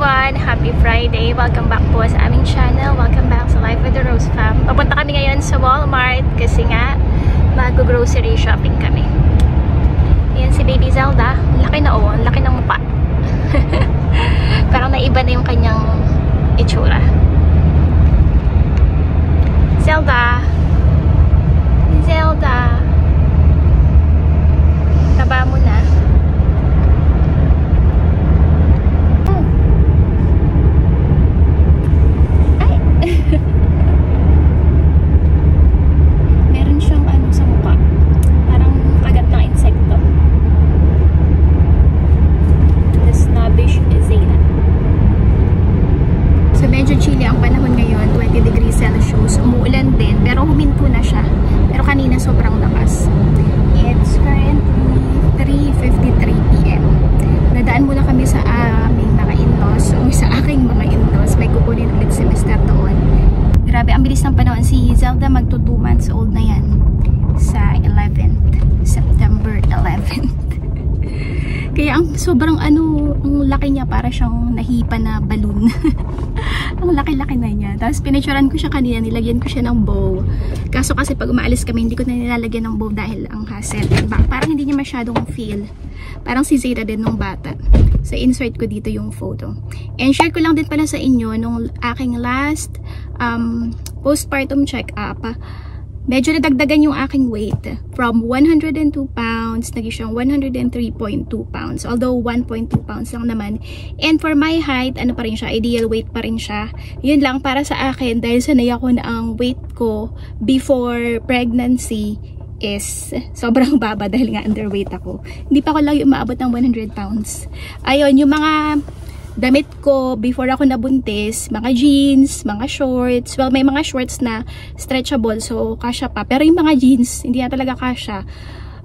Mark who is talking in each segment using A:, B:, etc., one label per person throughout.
A: everyone! Happy Friday! Welcome back po sa aming channel. Welcome back sa Life with the Rose Fam. Papunta kami ngayon sa Walmart kasi nga mag-grocery shopping kami. Ayan si Baby Zelda. Laki na oh. Laki ng mukha. Parang naiba na yung kanyang itsura. Zelda! Zelda! Taba mo na. Meron siyang ano sa mukha. Parang kagat ng insekto. The snobbish Zayna. So medyo chilly ang panahon ngayon. 20 degrees Celsius. Umuulan din. Pero huminto na siya. Pero kanina sobrang lakas. It's currently 3:53 PM. Nadaan muna kami sa aming mga in-laws. O sa aking mga in-laws. May kukunin ulit si Mr. doon. Grabe, ang bilis ng panahon. Si Zelda magto 2 months old na yan. Sa 11th. September 11th. Kaya ang sobrang ano, ang laki niya, para siyang nahipa na balloon. Ang laki-laki na niya. Tapos pinicturean ko siya kanina, nilagyan ko siya ng bow. Kaso kasi pag umaalis kami, hindi ko na nilalagyan ng bow dahil ang hassle. Parang hindi niya masyadong feel. Parang si Zayda din nung bata. So insert ko dito yung photo. And share ko lang din pala sa inyo nung aking last postpartum check-up. Medyo nadagdagan yung aking weight. From 102 pounds, naging siyang 103.2 pounds. Although 1.2 pounds lang naman. And for my height, ano pa rin siya, ideal weight pa rin siya. Yun lang para sa akin, dahil sanay ako na ang weight ko before pregnancy is sobrang baba dahil nga underweight ako. Hindi pa ako lagi umaabot ng 100 pounds. Ayun, yung mga damit ko before ako nabuntis, mga jeans, mga shorts. Well, may mga shorts na stretchable, so kasya pa. Pero yung mga jeans, hindi na talaga kasya.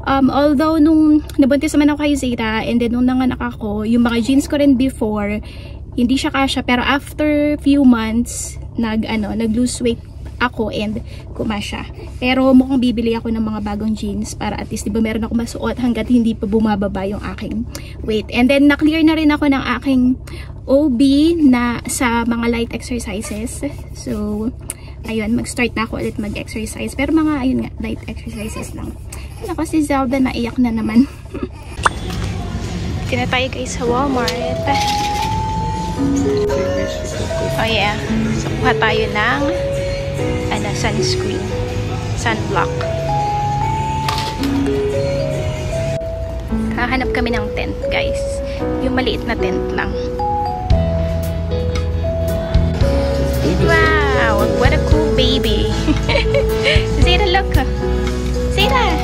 A: Although nung nabuntis naman ako kay Zayda, and then nung nanganak ako, yung mga jeans ko rin before, hindi siya kasya. Pero after few months, nag-lose weight ako and kumasya. Pero mukhang bibili ako ng mga bagong jeans para at least, diba, meron ako masuot hanggat hindi pa bumababa yung aking weight. And then na-clear na rin ako ng aking OB na sa mga light exercises. So ayun, mag-start na ako ulit mag-exercise. Pero mga, ayun nga, light exercises lang. Ako si Zelda, naiyak na naman. Tina tayo guys sa Walmart. Oh yeah. So kuha tayo ng sunscreen, sunblock. Hahanap kami ng tent guys, yung maliit na tent lang. Wow, what a cool baby. Zayda, look. Zayda,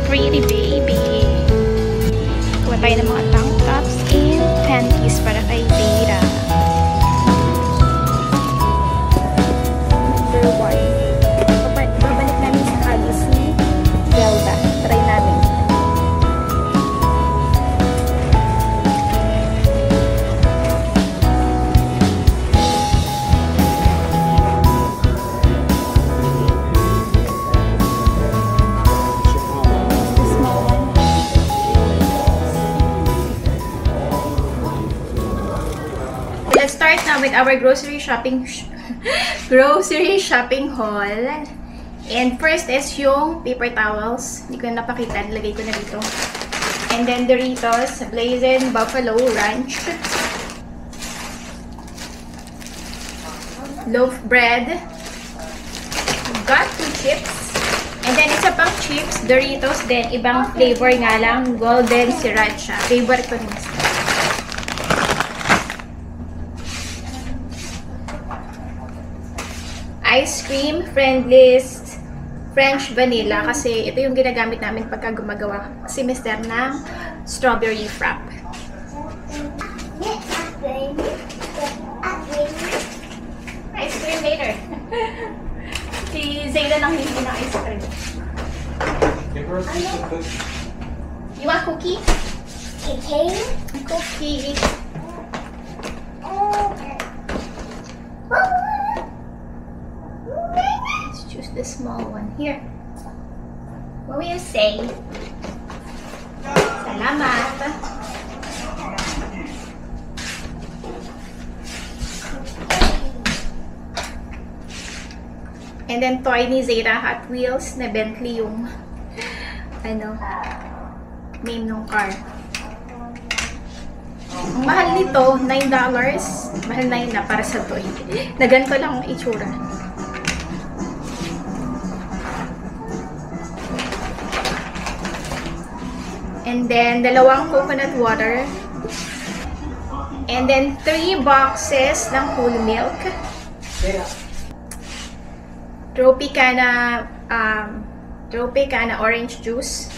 A: pretty baby. Kuha tayo ng mga tank tops and panties para kay Zayda. Babalik namin sa Hagi si Zelda. Try namin. Let's start now with our grocery shopping haul. And first is yung paper towels. Hindi ko na napakita. Nilagay ko na dito. And then Doritos, Blazing Buffalo Ranch, loaf bread, got 2 chips. And then isa pang chips, Doritos, then ibang flavor nga lang, golden sriracha. Favorite ko rin. Ice cream, Friendly's French Vanilla, kasi ito yung ginagamit namin pagka gumagawa si Mr. ng strawberry frap. Ice cream later. Si Zayda nang hindi na ice cream. You want cookie?
B: Okay.
A: Cookie. Choose the small one. Here. What will you say? Salamat. And then toy ni Zeta, Hot Wheels na Bentley yung ano, name ng car. Ang mahal nito, $9. Mahal na yun na para sa toy. Na ganito lang ang itsura. And then, dalawang coconut water. And then, 3 boxes ng whole milk. Tropicana orange juice.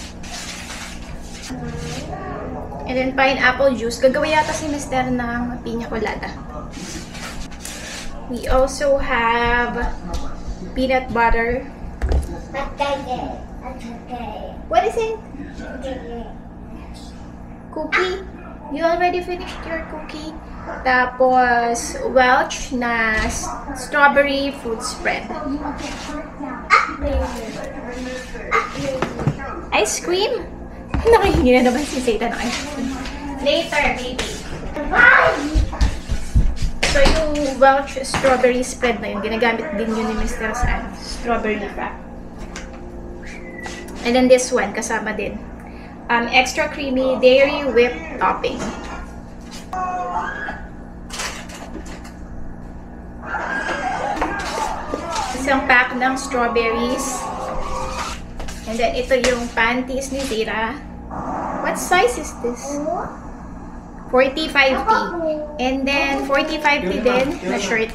A: And then, pineapple juice. Gagawa yata si Mr. ng piña colada. We also have peanut butter. What is it? Cookie. You already finished your cookie. Tapos, Welch na strawberry fruit spread. Ice cream? Nakahingi na naman si Zeta ng ice cream. Later, baby. So, yung Welch strawberry spread na yun, ginagamit din yun ni Mr. San. Strawberry wrap. And then this one, kasama din. Extra creamy dairy whipped topping. Isang pack ng strawberries. And then ito yung panties ni Zeta. What size is this? 40-50. And then 40-50 din na shirt.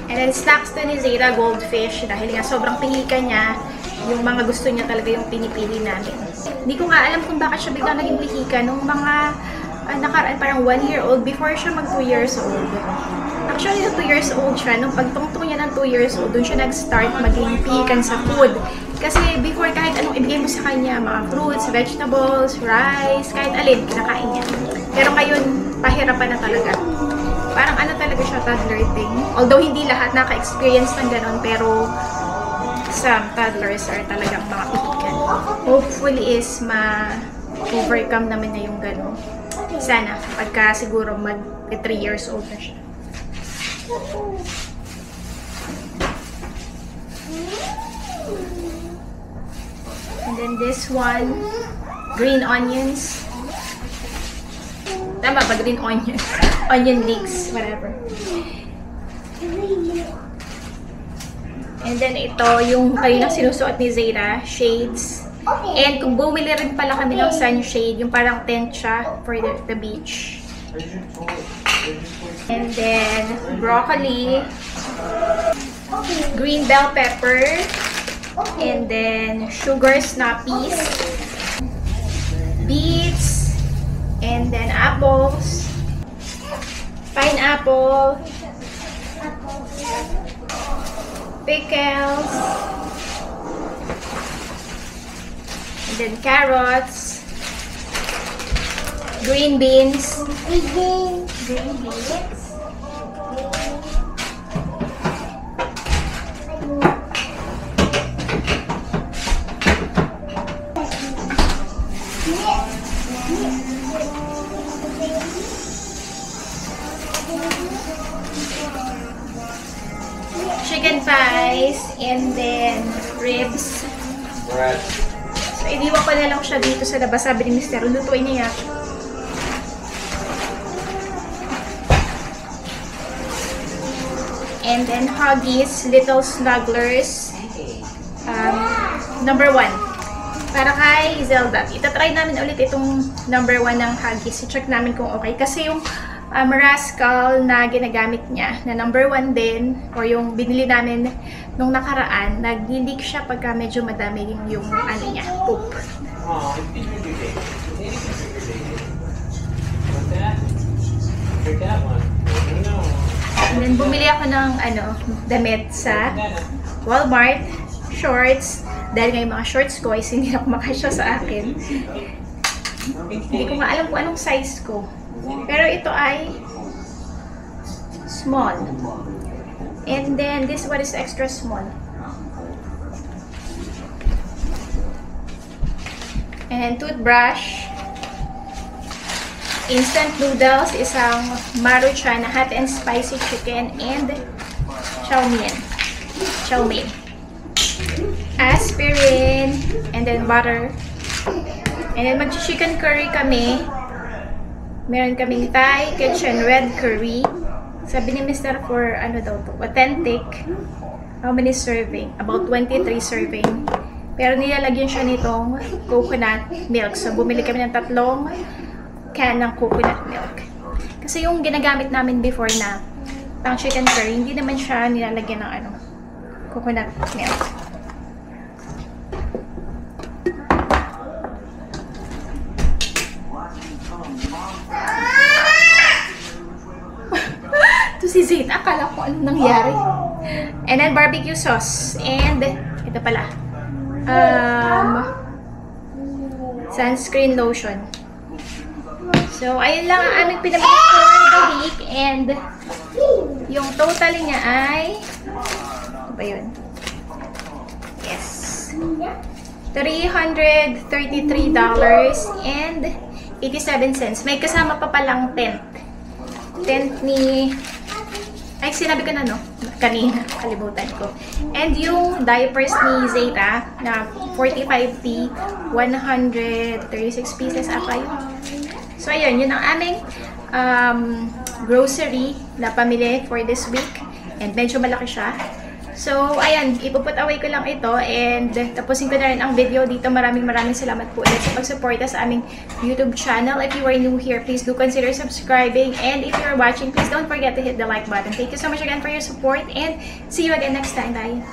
A: And then snacks to ni Zeta, goldfish. Dahil nga sobrang pihika niya, yung mga gusto niya talaga yung pinipili namin. Hindi ko nga alam kung bakit siya biglang naging pihika nung mga nakaraan, parang 1 year old before siya mag 2 years old. Actually, 2 years old siya. Nung pagtungtong niya ng 2 years old, dun siya nag-start maging pihikan sa food. Kasi before, kahit anong ibigay mo sa kanya, mga fruits, vegetables, rice, kahit alin, kinakain niya. Pero ngayon, pahirapan na talaga. Parang ano talaga siya, toddler thing. Although hindi lahat naka-experience ng ganon, pero some toddlers are talagang mga pihikan. Hopefully is ma-overcome naman niya yung ganon. Sana, pagka siguro mag-3 years old na siya. And then this one, green onions. Tama ba? Green onions. Onion leeks, whatever. And then ito, yung kaninang sinusuot ni Zeta, shades. And kung bumili rin pala kami ng sunshade, yung parang tent siya for the beach. And then, broccoli, green bell pepper, and then sugar snappies, beets, and then apples, pineapple, pickles, and then carrots, green beans, chicken thighs, and then ribs. So, iniwan ko na lang siya dito sa labas. Sabi ni Mr. Lutuin niya. And then Huggies Little Snugglers. Number 1. Para kay Zelda. Itatry namin ulit itong number 1 ng Huggies. I-check namin kung okay. Kasi yung Rascal na ginagamit niya, na number 1 din, or yung binili namin nung nakaraan, nag-leak siya pagka medyo madami yung ano niya, poop. And then bumili ako ng damit sa Walmart, shorts, dahil nga yung mga shorts ko is hindi na kumakasya sa akin. Hindi ko nga alam kung anong size ko. Pero ito ay small. And then this one is extra small. And toothbrush. Instant noodles, isang Maruchan hot and spicy chicken, and chow mein. aspirin, and then butter. And then mag-chicken curry kami. Meron kaming Thai kitchen red curry. Sabi ni Mr. for ano daw to, authentic. How many serving? About 23 serving. Pero nilalagyan siya nitong coconut milk. So bumili kami ng 3 can ng coconut milk. Kasi yung ginagamit namin before na pang chicken curry, hindi naman siya nilalagyan ng ano, coconut milk. Ito si Zayt, akala ko anong nangyari. And then barbecue sauce. And ito pala. Sunscreen lotion. So, ayun lang ang aming pinamili for the week. And yung total niya ay ano ba yun? Yes. $333.87. May kasama pa palang tent. Tent ni... Ay, sinabi ko na, no? Kanina. Kalimutan ko. And yung diapers ni Zeta na 45p, 136 pieces ata yun. So, ayun. Yun ang aming grocery na pamili for this week. And medyo malaki siya. So, ayan, ipuput away ko lang ito and tapusin ko na rin ang video dito. Maraming salamat po ulit sa pagsuporta sa aming YouTube channel. If you are new here, please do consider subscribing. And if you're watching, please don't forget to hit the like button. Thank you so much again for your support and see you again next time. Bye!